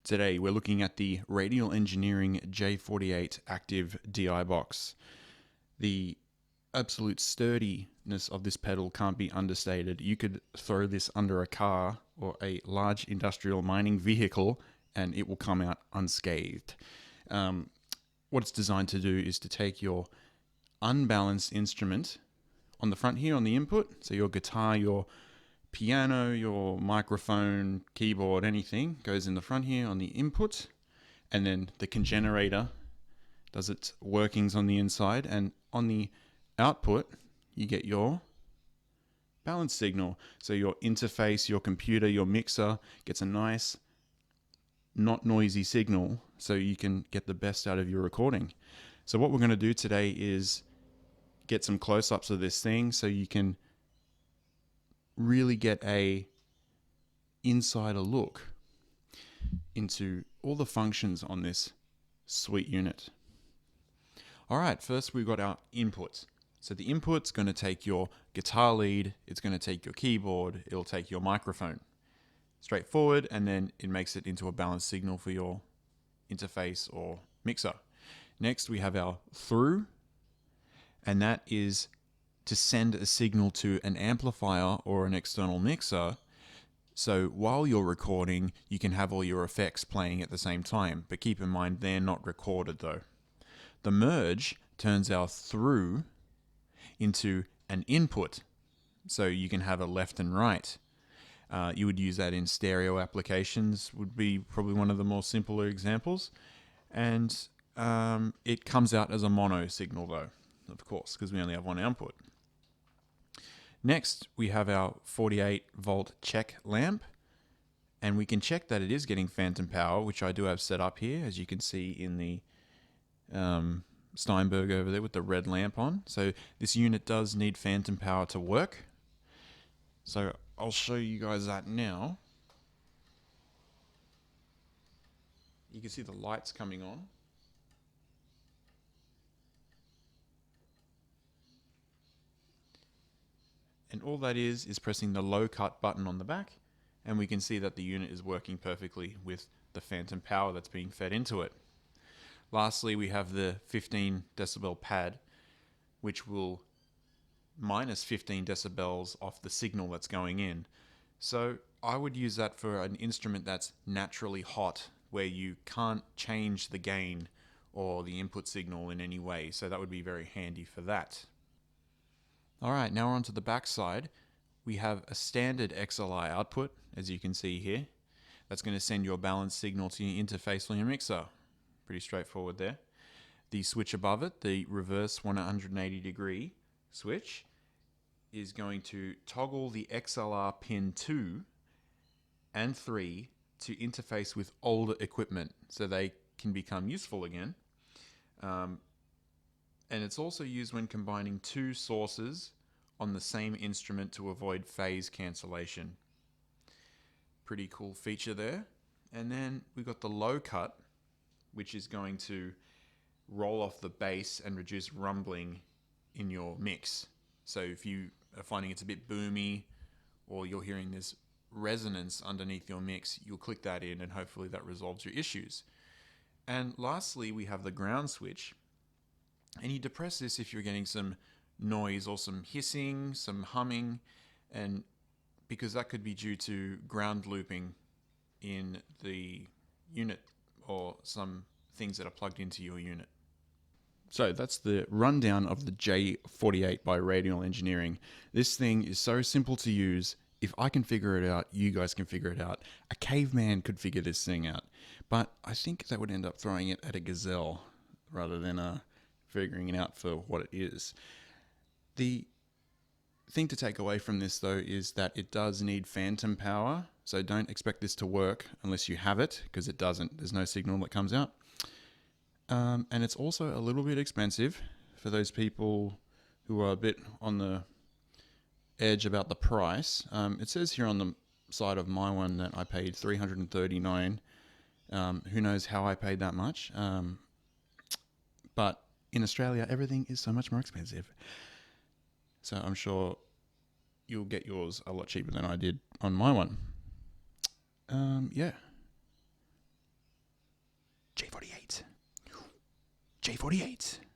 Today we're looking at the Radial Engineering J48 Active DI box. The absolute sturdiness of this pedal can't be understated. You could throw this under a car or a large industrial mining vehicle and it will come out unscathed. What it's designed to do is to take your unbalanced instrument on the front here on the input, so your guitar, your piano, your microphone, keyboard, anything goes in the front here on the input, and then the congenerator does its workings on the inside, and on the output you get your balance signal. So your interface, your computer, your mixer gets a nice, not noisy signal so you can get the best out of your recording. So what we're going to do today is get some close-ups of this thing so you can really get a insider look into all the functions on this sweet unit. Alright, first we've got our inputs. So the input's going to take your guitar lead, it's going to take your keyboard, it'll take your microphone. Straightforward, and then it makes it into a balanced signal for your interface or mixer. Next we have our through, and that is to send a signal to an amplifier or an external mixer. So while you're recording, you can have all your effects playing at the same time, but keep in mind they're not recorded though. The merge turns our through into an input, so you can have a left and right. You would use that in stereo applications, would be probably one of the more simpler examples. And it comes out as a mono signal though, of course, because we only have one output. Next, we have our 48 volt check lamp, and we can check that it is getting phantom power, which I do have set up here, as you can see in the Steinberg over there with the red lamp on. So this unit does need phantom power to work. So I'll show you guys that now. You can see the lights coming on. And all that is pressing the low cut button on the back, and we can see that the unit is working perfectly with the phantom power that's being fed into it. Lastly, we have the 15 decibel pad, which will minus 15 decibels off the signal that's going in. So I would use that for an instrument that's naturally hot, where you can't change the gain or the input signal in any way. So that would be very handy for that. Alright, now we're on to the back side. We have a standard XLR output, as you can see here. That's going to send your balance signal to your interface or your mixer. Pretty straightforward there. The switch above it, the reverse 180 degree switch, is going to toggle the XLR pin 2 and 3 to interface with older equipment so they can become useful again. And it's also used when combining two sources on the same instrument to avoid phase cancellation. Pretty cool feature there. And then we've got the low cut, which is going to roll off the bass and reduce rumbling in your mix. So if you are finding it's a bit boomy, or you're hearing this resonance underneath your mix, you'll click that in and hopefully that resolves your issues. And lastly, we have the ground switch. And you depress this if you're getting some noise or some hissing, some humming, and because that could be due to ground looping in the unit or some things that are plugged into your unit. So that's the rundown of the J48 by Radial Engineering. This thing is so simple to use. If I can figure it out, you guys can figure it out. A caveman could figure this thing out. But I think that would end up throwing it at a gazelle rather than figuring it out for what it is. The thing to take away from this though is that it does need phantom power, so don't expect this to work unless you have it, because it doesn't. There's no signal that comes out. And it's also a little bit expensive for those people who are a bit on the edge about the price. It says here on the side of my one that I paid $339. Who knows how I paid that much? But in Australia, everything is so much more expensive. So I'm sure you'll get yours a lot cheaper than I did on my one. Yeah. J48. J48.